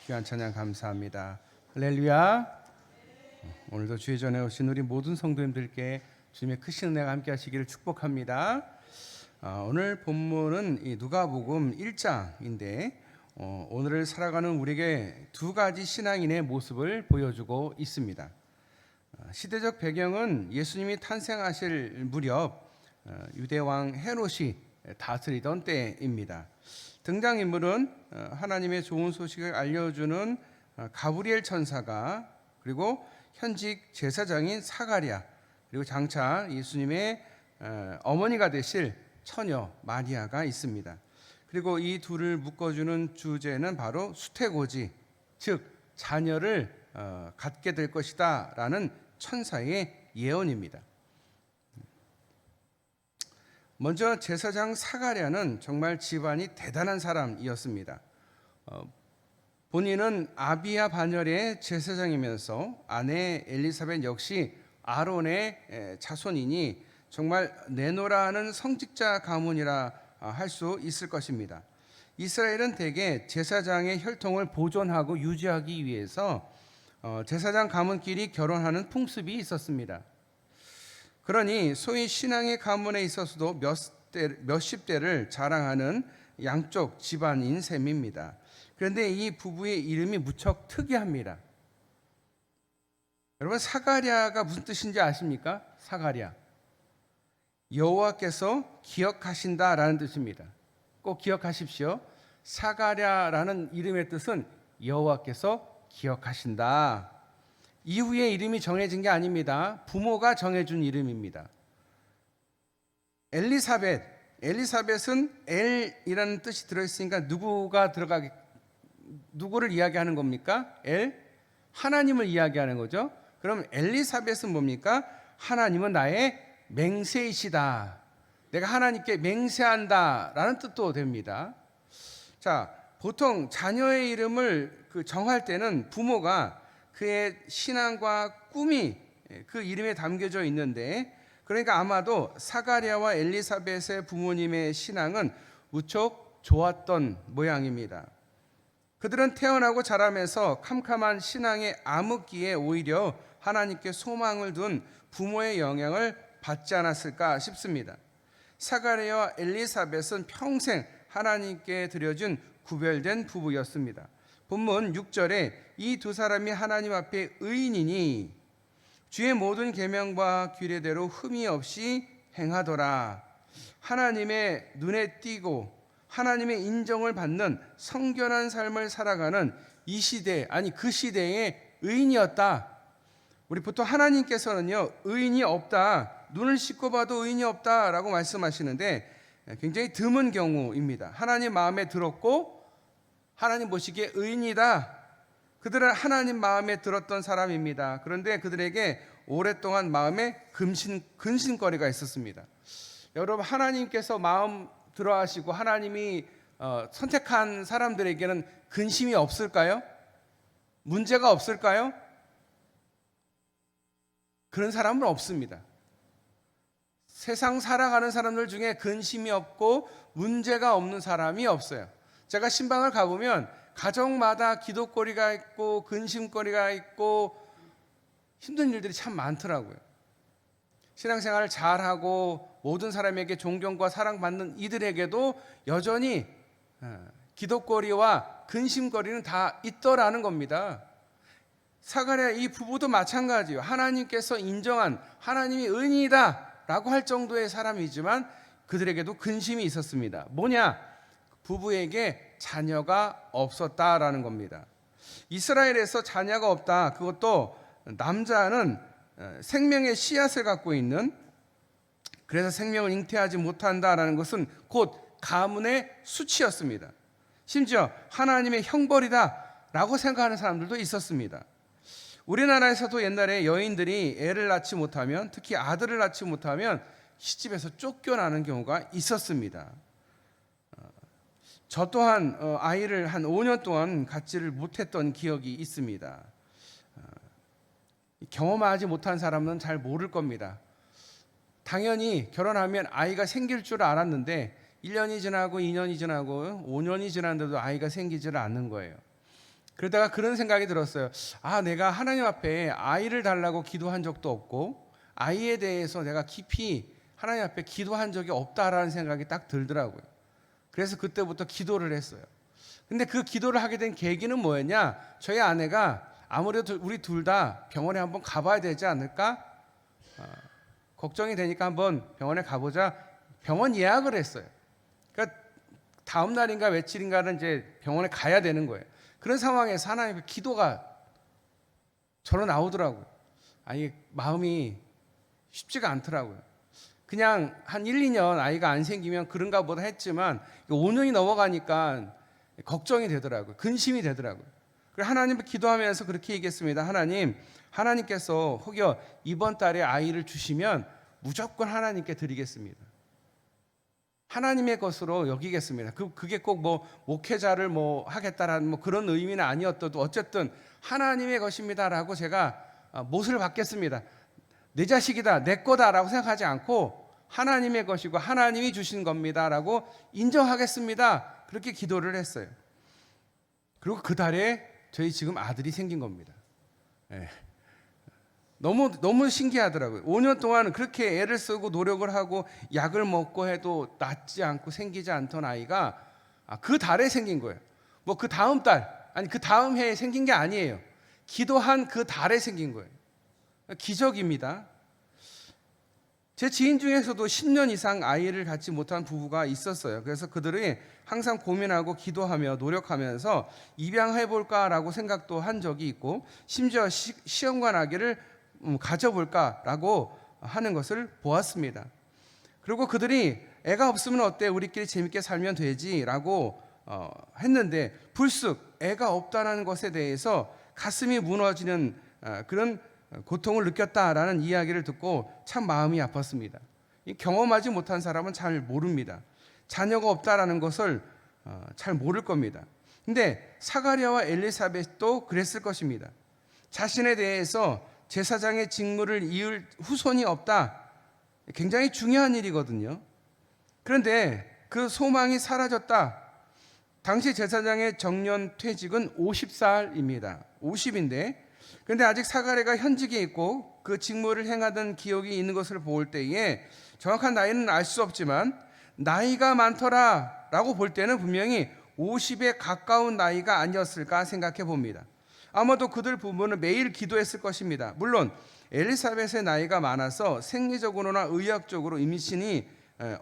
귀한 찬양 감사합니다. 할렐루야. 오늘도 주의 전에 오신 우리 모든 성도님들께 주님의 크신 은혜가 함께 하시기를 축복합니다. 오늘 본문은 이 누가복음 1장인데 오늘을 살아가는 우리에게 두 가지 신앙인의 모습을 보여주고 있습니다. 시대적 배경은 예수님이 탄생하실 무렵 유대왕 헤롯이 다스리던 때입니다. 등장인물은 하나님의 좋은 소식을 알려주는 가브리엘 천사가, 그리고 현직 제사장인 사가랴, 그리고 장차 예수님의 어머니가 되실 처녀 마리아가 있습니다. 그리고 이 둘을 묶어주는 주제는 바로 수태고지, 즉 자녀를 갖게 될 것이다 라는 천사의 예언입니다. 먼저 제사장 사가랴는 정말 집안이 대단한 사람이었습니다. 본인은 아비야 반열의 제사장이면서 아내 엘리사벳 역시 아론의 자손이니 정말 내노라 하는 성직자 가문이라 할 수 있을 것입니다. 이스라엘은 대개 제사장의 혈통을 보존하고 유지하기 위해서 제사장 가문끼리 결혼하는 풍습이 있었습니다. 그러니 소위 신앙의 가문에 있어서도 몇십 대를 자랑하는 양쪽 집안인 셈입니다. 그런데 이 부부의 이름이 무척 특이합니다. 여러분, 사가랴가 무슨 뜻인지 아십니까? 사가랴, 여호와께서 기억하신다라는 뜻입니다. 꼭 기억하십시오. 사가랴라는 이름의 뜻은 여호와께서 기억하신다. 이후에 이름이 정해진 게 아닙니다. 부모가 정해준 이름입니다. 엘리사벳은 엘이라는 뜻이 들어있으니까 누구를 이야기하는 겁니까? 하나님을 이야기하는 거죠. 그럼 엘리사벳은 뭡니까? 하나님은 나의 맹세이시다, 내가 하나님께 맹세한다 라는 뜻도 됩니다. 자, 보통 자녀의 이름을 정할 때는 부모가 그의 신앙과 꿈이 그 이름에 담겨져 있는데, 그러니까 아마도 사가랴와 엘리사벳의 부모님의 신앙은 무척 좋았던 모양입니다. 그들은 태어나고 자라면서 캄캄한 신앙의 암흑기에 오히려 하나님께 소망을 둔 부모의 영향을 받지 않았을까 싶습니다. 사가랴와 엘리사벳은 평생 하나님께 드려진 구별된 부부였습니다. 본문 6절에 이 두 사람이 하나님 앞에 의인이니 주의 모든 계명과 규례대로 흠이 없이 행하더라. 하나님의 눈에 띄고 하나님의 인정을 받는 성결한 삶을 살아가는 이 시대, 아니 그 시대의 의인이었다. 우리 보통 하나님께서는요, 의인이 없다, 눈을 씻고 봐도 의인이 없다라고 말씀하시는데 굉장히 드문 경우입니다. 하나님 마음에 들었고 하나님 보시기에 의인이다. 그들은 하나님 마음에 들었던 사람입니다. 그런데 그들에게 오랫동안 마음에 근심거리가 있었습니다. 여러분, 하나님께서 마음 들어하시고 하나님이 선택한 사람들에게는 근심이 없을까요? 문제가 없을까요? 그런 사람은 없습니다. 세상 살아가는 사람들 중에 근심이 없고 문제가 없는 사람이 없어요. 제가 신방을 가보면 가정마다 기도거리가 있고 근심거리가 있고 힘든 일들이 참 많더라고요. 신앙생활을 잘하고 모든 사람에게 존경과 사랑받는 이들에게도 여전히 기도거리와 근심거리는 다 있더라는 겁니다. 사가랴 이 부부도 마찬가지예요. 하나님께서 인정한 하나님이 의인이다 라고 할 정도의 사람이지만 그들에게도 근심이 있었습니다. 뭐냐? 부부에게 자녀가 없었다라는 겁니다. 이스라엘에서 자녀가 없다, 그것도 남자는 생명의 씨앗을 갖고 있는, 그래서 생명을 잉태하지 못한다라는 것은 곧 가문의 수치였습니다. 심지어 하나님의 형벌이다 라고 생각하는 사람들도 있었습니다. 우리나라에서도 옛날에 여인들이 애를 낳지 못하면, 특히 아들을 낳지 못하면 시집에서 쫓겨나는 경우가 있었습니다. 저 또한 아이를 한 5년 동안 갖지를 못했던 기억이 있습니다. 경험하지 못한 사람은 잘 모를 겁니다. 당연히 결혼하면 아이가 생길 줄 알았는데 1년이 지나고 2년이 지나고 5년이 지났는데도 아이가 생기지를 않는 거예요. 그러다가 그런 생각이 들었어요. 아, 내가 하나님 앞에 아이를 달라고 기도한 적도 없고 아이에 대해서 내가 깊이 하나님 앞에 기도한 적이 없다라는 생각이 딱 들더라고요. 그래서 그때부터 기도를 했어요. 근데 그 기도를 하게 된 계기는 뭐였냐? 저희 아내가 아무래도 우리 둘 다 병원에 한번 가봐야 되지 않을까? 걱정이 되니까 한번 병원에 가보자. 병원 예약을 했어요. 그러니까 다음 날인가 며칠인가는 이제 병원에 가야 되는 거예요. 그런 상황에서 하나님의 기도가 저로 나오더라고요. 아니, 마음이 쉽지가 않더라고요. 그냥 한 1, 2년 아이가 안 생기면 그런가 보다 했지만 5년이 넘어가니까 걱정이 되더라고요. 근심이 되더라고요. 그래서 하나님께 기도하면서 그렇게 얘기했습니다. 하나님께서 혹여 이번 달에 아이를 주시면 무조건 하나님께 드리겠습니다. 하나님의 것으로 여기겠습니다. 그게 꼭 뭐 목회자를 뭐 하겠다라는 뭐 그런 의미는 아니었어도 어쨌든 하나님의 것입니다라고 제가 못을 받겠습니다. 내 자식이다, 내 거다라고 생각하지 않고 하나님의 것이고 하나님이 주신 겁니다라고 인정하겠습니다. 그렇게 기도를 했어요. 그리고 그 달에 저희 지금 아들이 생긴 겁니다. 네. 너무 신기하더라고요. 5년 동안 그렇게 애를 쓰고 노력을 하고 약을 먹고 해도 낫지 않고 생기지 않던 아이가 그 달에 생긴 거예요. 뭐 그 다음 달, 아니 그 다음 해에 생긴 게 아니에요. 기도한 그 달에 생긴 거예요. 기적입니다. 제 지인 중에서도 10년 이상 아이를 갖지 못한 부부가 있었어요. 그래서 그들이 항상 고민하고 기도하며 노력하면서 입양해볼까라고 생각도 한 적이 있고 심지어 시험관 아기를 가져볼까라고 하는 것을 보았습니다. 그리고 그들이 애가 없으면 어때? 우리끼리 재밌게 살면 되지라고 했는데 불쑥 애가 없다는 것에 대해서 가슴이 무너지는 그런 고통을 느꼈다라는 이야기를 듣고 참 마음이 아팠습니다. 경험하지 못한 사람은 잘 모릅니다. 자녀가 없다라는 것을 잘 모를 겁니다. 근데 사가랴와 엘리사벳도 그랬을 것입니다. 자신에 대해서 제사장의 직무를 이을 후손이 없다. 굉장히 중요한 일이거든요. 그런데 그 소망이 사라졌다. 당시 제사장의 정년 퇴직은 50살입니다. 50인데 그런데 아직 사가랴가 현직에 있고 그 직무를 행하던 기억이 있는 것을 볼 때에 정확한 나이는 알 수 없지만 나이가 많더라라고 볼 때는 분명히 50에 가까운 나이가 아니었을까 생각해 봅니다. 아마도 그들 부부는 매일 기도했을 것입니다. 물론 엘리사벳의 나이가 많아서 생리적으로나 의학적으로 임신이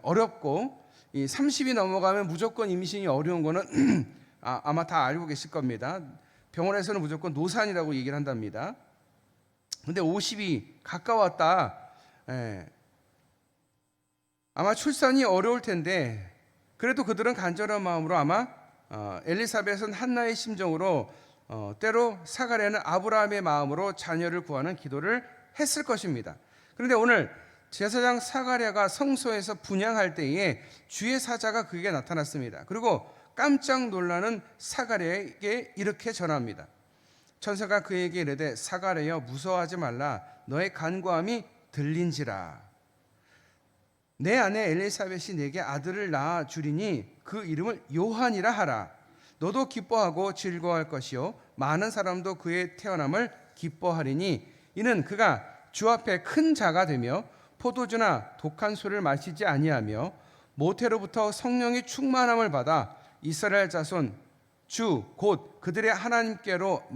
어렵고 이 30이 넘어가면 무조건 임신이 어려운 거는 아마 다 알고 계실 겁니다. 병원에서는 무조건 노산이라고 얘기를 한답니다. 근데 50이 가까웠다. 아마 출산이 어려울 텐데 그래도 그들은 간절한 마음으로 아마 엘리사벳은 한나의 심정으로 때로 사가랴는 아브라함의 마음으로 자녀를 구하는 기도를 했을 것입니다. 그런데 오늘 제사장 사가랴가 성소에서 분향할 때에 주의 사자가 그에게 나타났습니다. 그리고 깜짝 놀라는 사가랴에게 이렇게 전합니다. 천사가 그에게 이르되 사가랴여 무서워하지 말라 너의 간구함이 들린지라. 내 아내 엘리사벳이 내게 아들을 낳아 주리니 그 이름을 요한이라 하라. 너도 기뻐하고 즐거워할 것이요 많은 사람도 그의 태어남을 기뻐하리니 이는 그가 주 앞에 큰 자가 되며 포도주나 독한 술을 마시지 아니하며 모태로부터 성령의 충만함을 받아 이스라엘 자손 주 곧 그들의 하나님께로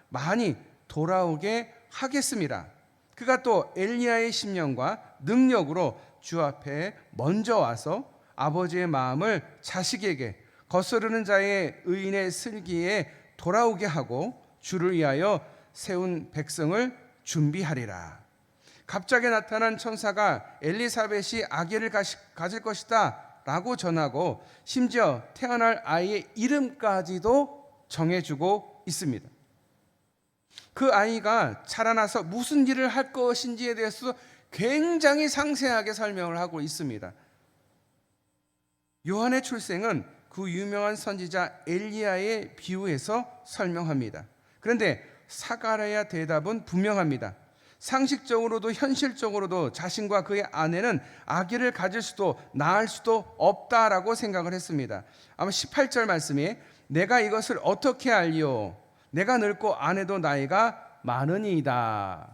많이 돌아오게 하겠습니다. 그가 또 엘리야의 심령과 능력으로 주 앞에 먼저 와서 아버지의 마음을 자식에게 거스르는 자의 의인의 슬기에 돌아오게 하고 주를 위하여 세운 백성을 준비하리라. 갑자기 나타난 천사가 엘리사벳이 아기를 가질 것이다 라고 전하고 심지어 태어날 아이의 이름까지도 정해주고 있습니다. 그 아이가 자라나서 무슨 일을 할 것인지에 대해서 굉장히 상세하게 설명을 하고 있습니다. 요한의 출생은 그 유명한 선지자 엘리야의 비유에서 설명합니다. 그런데 사가랴의 대답은 분명합니다. 상식적으로도 현실적으로도 자신과 그의 아내는 아기를 가질 수도 낳을 수도 없다라고 생각을 했습니다. 아마 18절 말씀에 내가 이것을 어떻게 알리오? 내가 늙고 아내도 나이가 많으니이다.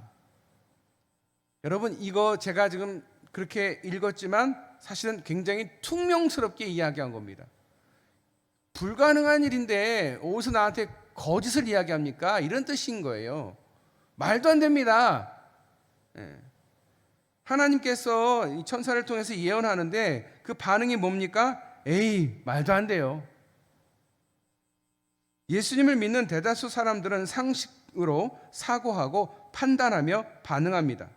여러분, 이거 제가 지금 그렇게 읽었지만 사실은 굉장히 퉁명스럽게 이야기한 겁니다. 불가능한 일인데 어디서 나한테 거짓을 이야기합니까? 이런 뜻인 거예요. 말도 안 됩니다. 하나님께서 이 천사를 통해서 예언하는데 그 반응이 뭡니까? 에이, 말도 안 돼요. 예수님을 믿는 대다수 사람들은 상식으로 사고하고 판단하며 반응합니다.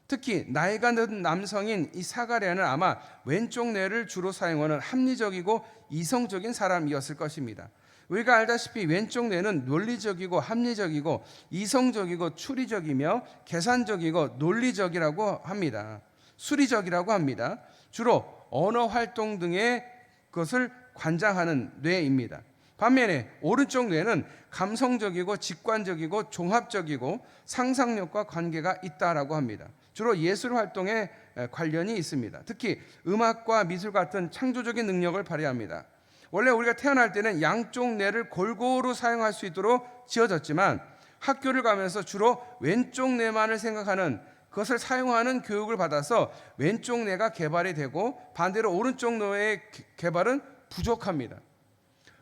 특히 나이가 든 남성인 이 사가랴는 아마 왼쪽 뇌를 주로 사용하는 합리적이고 이성적인 사람이었을 것입니다. 우리가 알다시피 왼쪽 뇌는 논리적이고 합리적이고 이성적이고 추리적이며 계산적이고 논리적이라고 합니다. 수리적이라고 합니다. 주로 언어 활동 등의 것을 관장하는 뇌입니다. 반면에 오른쪽 뇌는 감성적이고 직관적이고 종합적이고 상상력과 관계가 있다라고 합니다. 주로 예술 활동에 관련이 있습니다. 특히 음악과 미술 같은 창조적인 능력을 발휘합니다. 원래 우리가 태어날 때는 양쪽 뇌를 골고루 사용할 수 있도록 지어졌지만 학교를 가면서 주로 왼쪽 뇌만을 생각하는 그것을 사용하는 교육을 받아서 왼쪽 뇌가 개발이 되고 반대로 오른쪽 뇌의 개발은 부족합니다.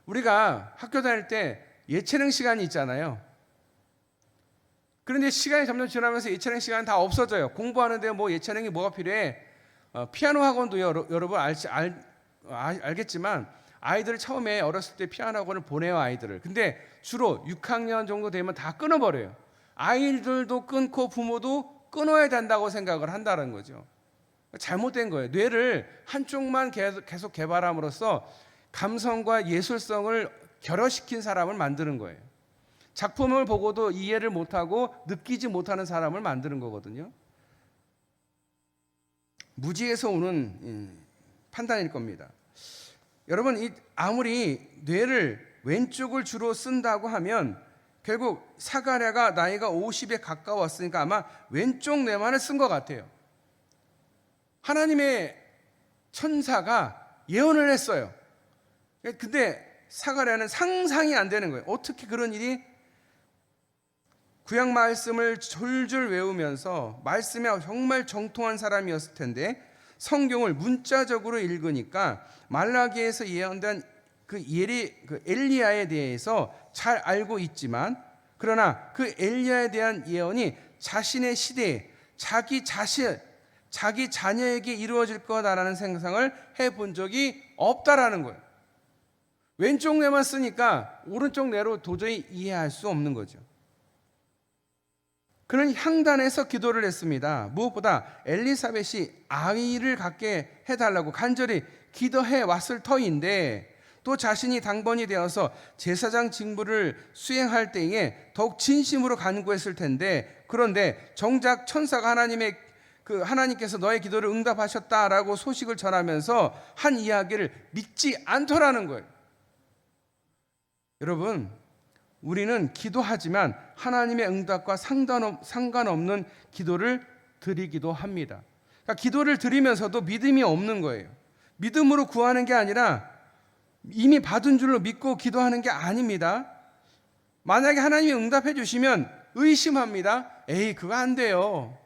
우리가 학교 다닐 때 예체능 시간이 있잖아요. 그런데 시간이 점점 지나면서 예체능 시간은 다 없어져요. 공부하는데 뭐 예체능이 뭐가 필요해? 피아노 학원도 여러분 알겠지만 아이들을 처음에 어렸을 때 피아노 학원을 보내요, 아이들을. 근데 주로 6학년 정도 되면 다 끊어버려요. 아이들도 끊고 부모도 끊어야 된다고 생각을 한다는 거죠. 잘못된 거예요. 뇌를 한쪽만 계속 개발함으로써 감성과 예술성을 결여시킨 사람을 만드는 거예요. 작품을 보고도 이해를 못하고 느끼지 못하는 사람을 만드는 거거든요. 무지에서 오는 판단일 겁니다. 여러분, 아무리 뇌를 왼쪽을 주로 쓴다고 하면 결국 사가랴가 나이가 50에 가까웠으니까 아마 왼쪽 뇌만을 쓴 것 같아요. 하나님의 천사가 예언을 했어요. 근데 사가랴는 상상이 안 되는 거예요. 어떻게 그런 일이? 구약 말씀을 졸졸 외우면서 말씀에 정말 정통한 사람이었을 텐데 성경을 문자적으로 읽으니까 말라기에서 예언된 그 엘리야에 대해서 잘 알고 있지만 그러나 그 엘리야에 대한 예언이 자신의 시대에 자기 자녀에게 이루어질 거다라는 생각을 해본 적이 없다라는 거예요. 왼쪽 뇌만 쓰니까 오른쪽 뇌로 도저히 이해할 수 없는 거죠. 그는 향단에서 기도를 했습니다. 무엇보다 엘리사벳이 아이를 갖게 해달라고 간절히 기도해 왔을 터인데 또 자신이 당번이 되어서 제사장 직무를 수행할 때에 더욱 진심으로 간구했을 텐데 그런데 정작 천사가 하나님께서 너의 기도를 응답하셨다라고 소식을 전하면서 한 이야기를 믿지 않더라는 거예요. 여러분, 우리는 기도하지만 하나님의 응답과 상관없는 기도를 드리기도 합니다. 그러니까 기도를 드리면서도 믿음이 없는 거예요. 믿음으로 구하는 게 아니라 이미 받은 줄로 믿고 기도하는 게 아닙니다. 만약에 하나님이 응답해 주시면 의심합니다. 에이, 그거 안 돼요.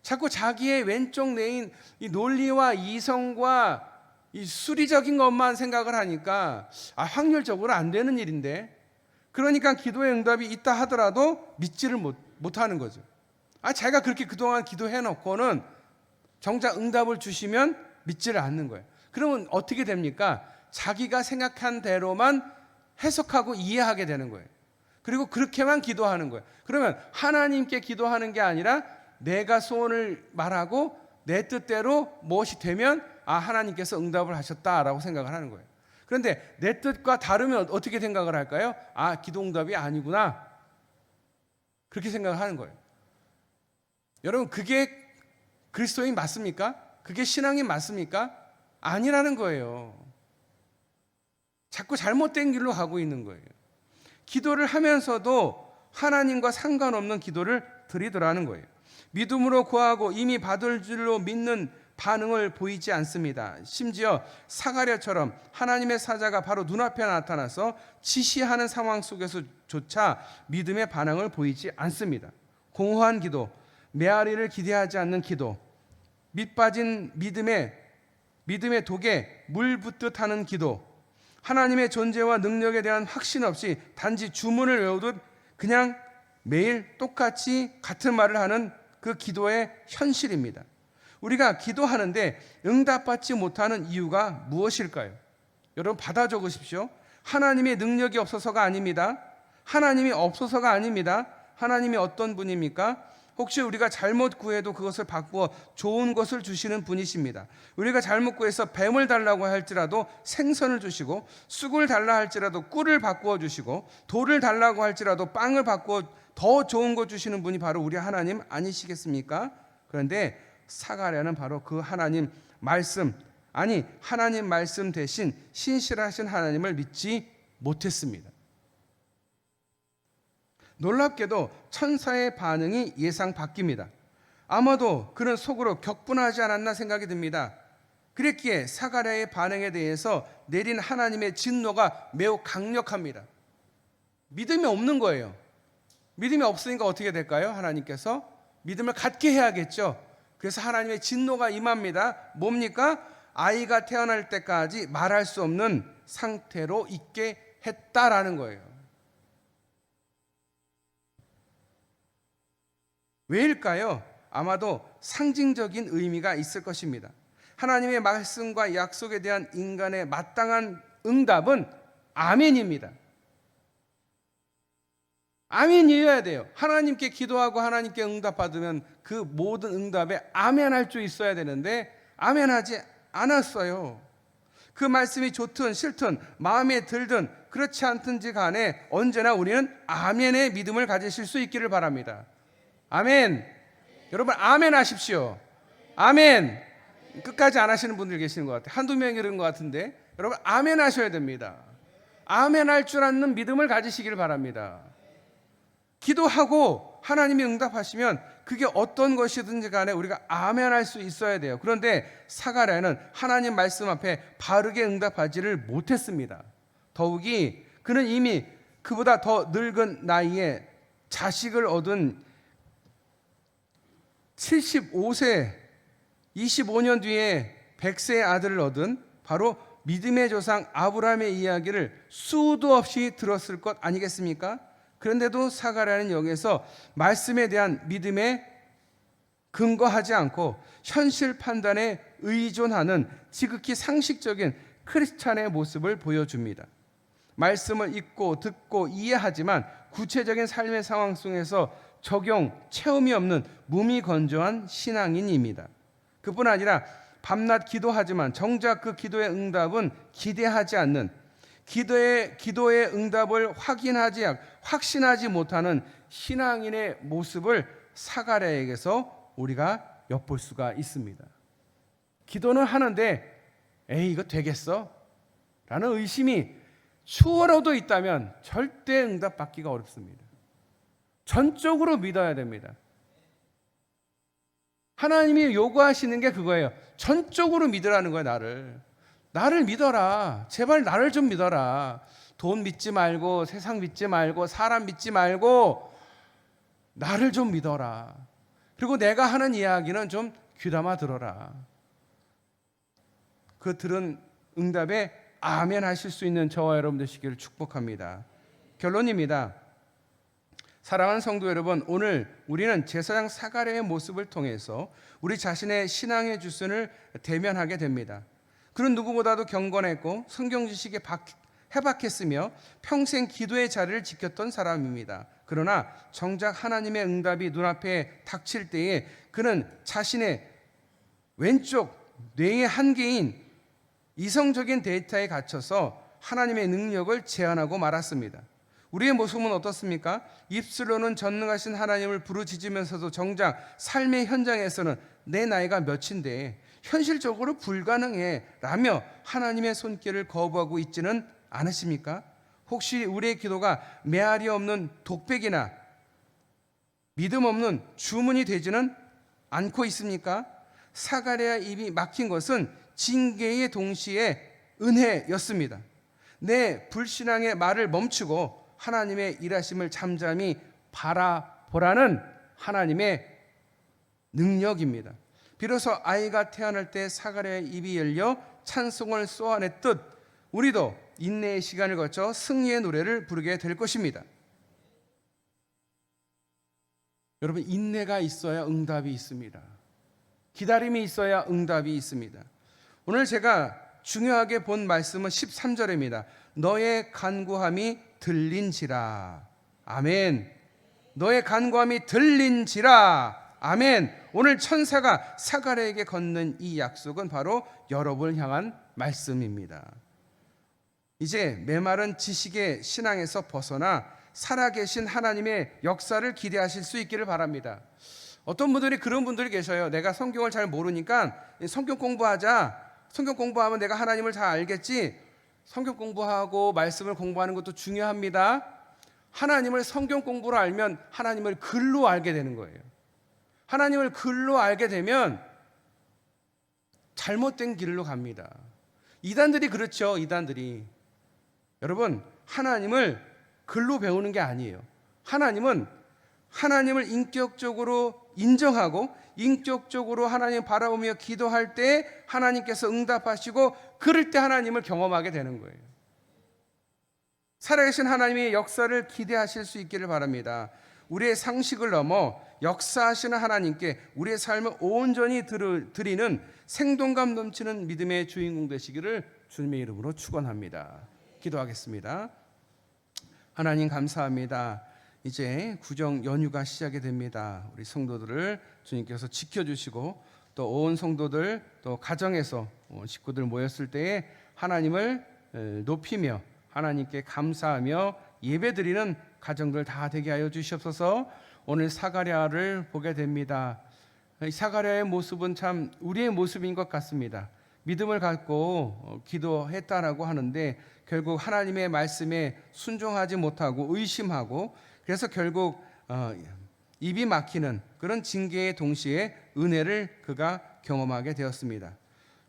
자꾸 자기의 왼쪽 뇌인 이 논리와 이성과 이 수리적인 것만 생각을 하니까 확률적으로 안 되는 일인데 그러니까 기도의 응답이 있다 하더라도 믿지를 못하는 거죠. 자기가 그렇게 그동안 기도해놓고는 정작 응답을 주시면 믿지를 않는 거예요. 그러면 어떻게 됩니까? 자기가 생각한 대로만 해석하고 이해하게 되는 거예요. 그리고 그렇게만 기도하는 거예요. 그러면 하나님께 기도하는 게 아니라 내가 소원을 말하고 내 뜻대로 무엇이 되면 하나님께서 응답을 하셨다라고 생각을 하는 거예요. 그런데 내 뜻과 다르면 어떻게 생각을 할까요? 기도 응답이 아니구나. 그렇게 생각하는 거예요. 여러분, 그게 그리스도인 맞습니까? 그게 신앙이 맞습니까? 아니라는 거예요. 자꾸 잘못된 길로 가고 있는 거예요. 기도를 하면서도 하나님과 상관없는 기도를 드리더라는 거예요. 믿음으로 구하고 이미 받을 줄로 믿는 반응을 보이지 않습니다. 심지어 사가랴처럼 하나님의 사자가 바로 눈앞에 나타나서 지시하는 상황 속에서조차 믿음의 반응을 보이지 않습니다. 공허한 기도, 메아리를 기대하지 않는 기도, 밑빠진 믿음의 독에 물 붓듯 하는 기도, 하나님의 존재와 능력에 대한 확신 없이 단지 주문을 외우듯 그냥 매일 똑같이 같은 말을 하는 그 기도의 현실입니다. 우리가 기도하는데 응답받지 못하는 이유가 무엇일까요? 여러분 받아 적으십시오. 하나님의 능력이 없어서가 아닙니다. 하나님이 없어서가 아닙니다. 하나님이 어떤 분입니까? 혹시 우리가 잘못 구해도 그것을 바꾸어 좋은 것을 주시는 분이십니다. 우리가 잘못 구해서 뱀을 달라고 할지라도 생선을 주시고, 쑥을 달라 할지라도 꿀을 바꾸어 주시고, 돌을 달라고 할지라도 빵을 바꾸어 더 좋은 것 주시는 분이 바로 우리 하나님 아니시겠습니까? 그런데 사가랴는 바로 그 하나님 말씀, 아니 하나님 말씀 대신 신실하신 하나님을 믿지 못했습니다. 놀랍게도 천사의 반응이 예상 바뀝니다. 아마도 그는 속으로 격분하지 않았나 생각이 듭니다. 그랬기에 사가랴의 반응에 대해서 내린 하나님의 진노가 매우 강력합니다. 믿음이 없는 거예요. 믿음이 없으니까 어떻게 될까요? 하나님께서 믿음을 갖게 해야겠죠. 그래서 하나님의 진노가 임합니다. 뭡니까? 아이가 태어날 때까지 말할 수 없는 상태로 있게 했다라는 거예요. 왜일까요? 아마도 상징적인 의미가 있을 것입니다. 하나님의 말씀과 약속에 대한 인간의 마땅한 응답은 아멘입니다. 아멘이어야 돼요. 하나님께 기도하고 하나님께 응답받으면 그 모든 응답에 아멘할 줄 있어야 되는데 아멘하지 않았어요. 그 말씀이 좋든 싫든 마음에 들든 그렇지 않든지 간에 언제나 우리는 아멘의 믿음을 가지실 수 있기를 바랍니다. 아멘. 여러분 아멘 하십시오. 아멘. 끝까지 안 하시는 분들 계시는 것 같아요. 한두 명이 그런 것 같은데 여러분 아멘 하셔야 됩니다. 아멘 할 줄 아는 믿음을 가지시길 바랍니다. 기도하고 하나님이 응답하시면 그게 어떤 것이든지 간에 우리가 아멘 할 수 있어야 돼요. 그런데 사가랴는 하나님 말씀 앞에 바르게 응답하지를 못했습니다. 더욱이 그는 이미 그보다 더 늙은 나이에 자식을 얻은 75세 25년 뒤에 100세의 아들을 얻은 바로 믿음의 조상 아브라함의 이야기를 수도 없이 들었을 것 아니겠습니까? 그런데도 사가랴는 여기서 말씀에 대한 믿음에 근거하지 않고 현실 판단에 의존하는 지극히 상식적인 크리스찬의 모습을 보여줍니다. 말씀을 읽고 듣고 이해하지만 구체적인 삶의 상황 속에서 적용, 체험이 없는 무미건조한 신앙인입니다. 그뿐 아니라 밤낮 기도하지만 정작 그 기도의 응답은 기대하지 않는, 기도의 응답을 확신하지 못하는 신앙인의 모습을 사가랴에게서 우리가 엿볼 수가 있습니다. 기도는 하는데 에이 이거 되겠어? 라는 의심이 추워라도 있다면 절대 응답받기가 어렵습니다. 전적으로 믿어야 됩니다. 하나님이 요구하시는 게 그거예요. 전적으로 믿으라는 거예요. 나를 믿어라. 제발 나를 좀 믿어라. 돈 믿지 말고 세상 믿지 말고 사람 믿지 말고 나를 좀 믿어라. 그리고 내가 하는 이야기는 좀 귀담아 들어라. 그 들은 응답에 아멘 하실 수 있는 저와 여러분 되시기를 축복합니다. 결론입니다. 사랑하는 성도 여러분, 오늘 우리는 제사장 사가랴의 모습을 통해서 우리 자신의 신앙의 주선을 대면하게 됩니다. 그는 누구보다도 경건했고 성경 지식에 해박했으며 평생 기도의 자리를 지켰던 사람입니다. 그러나 정작 하나님의 응답이 눈앞에 닥칠 때에 그는 자신의 왼쪽 뇌의 한계인 이성적인 데이터에 갇혀서 하나님의 능력을 제한하고 말았습니다. 우리의 모습은 어떻습니까? 입술로는 전능하신 하나님을 부르짖으면서도 정작 삶의 현장에서는 내 나이가 몇인데 현실적으로 불가능해 라며 하나님의 손길을 거부하고 있지는 않으십니까? 혹시 우리의 기도가 메아리 없는 독백이나 믿음 없는 주문이 되지는 않고 있습니까? 사가랴 입이 막힌 것은 징계의 동시에 은혜였습니다. 내 불신앙의 말을 멈추고 하나님의 일하심을 잠잠히 바라보라는 하나님의 능력입니다. 비로소 아이가 태어날 때 사가랴의 입이 열려 찬송을 쏘아냈듯 우리도 인내의 시간을 거쳐 승리의 노래를 부르게 될 것입니다. 여러분, 인내가 있어야 응답이 있습니다. 기다림이 있어야 응답이 있습니다. 오늘 제가 중요하게 본 말씀은 13절입니다. 너의 간구함이 들린지라. 아멘. 너의 간구함이 들린지라. 아멘. 오늘 천사가 사가랴에게 건넨 이 약속은 바로 여러분을 향한 말씀입니다. 이제 메마른 지식의 신앙에서 벗어나 살아계신 하나님의 역사를 기대하실 수 있기를 바랍니다. 어떤 분들이 그런 분들이 계셔요. 내가 성경을 잘 모르니까 성경 공부하자. 성경 공부하면 내가 하나님을 잘 알겠지. 성경 공부하고 말씀을 공부하는 것도 중요합니다. 하나님을 성경 공부로 알면 하나님을 글로 알게 되는 거예요. 하나님을 글로 알게 되면 잘못된 길로 갑니다. 이단들이 그렇죠. 이단들이. 여러분, 하나님을 글로 배우는 게 아니에요. 하나님은 하나님을 인격적으로 인정하고 인격적으로 하나님 바라보며 기도할 때 하나님께서 응답하시고 그럴 때 하나님을 경험하게 되는 거예요. 살아계신 하나님의 역사를 기대하실 수 있기를 바랍니다. 우리의 상식을 넘어 역사하시는 하나님께 우리의 삶을 온전히 드리는 생동감 넘치는 믿음의 주인공 되시기를 주님의 이름으로 축원합니다. 기도하겠습니다. 하나님 감사합니다. 이제 구정 연휴가 시작이 됩니다. 우리 성도들을 주님께서 지켜주시고 또 온 성도들 또 가정에서 식구들 모였을 때에 하나님을 높이며 하나님께 감사하며 예배드리는 가정들 다 되게 하여 주시옵소서. 오늘 사가랴를 보게 됩니다. 이 사가랴의 모습은 참 우리의 모습인 것 같습니다. 믿음을 갖고 기도했다라고 하는데 결국 하나님의 말씀에 순종하지 못하고 의심하고 그래서 결국 입이 막히는 그런 징계의 동시에 은혜를 그가 경험하게 되었습니다.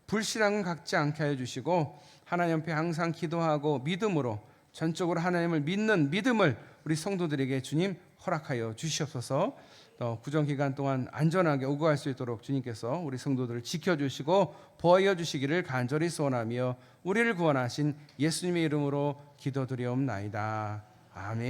불신앙은 갖지 않게 하여 주시고 하나님 앞에 항상 기도하고 믿음으로 전적으로 하나님을 믿는 믿음을 우리 성도들에게 주님 허락하여 주시옵소서. 구정 기간 동안 안전하게 오고 갈 수 있도록 주님께서 우리 성도들을 지켜주시고 보호하여 주시기를 간절히 소원하며 우리를 구원하신 예수님의 이름으로 기도드리옵나이다. 아멘.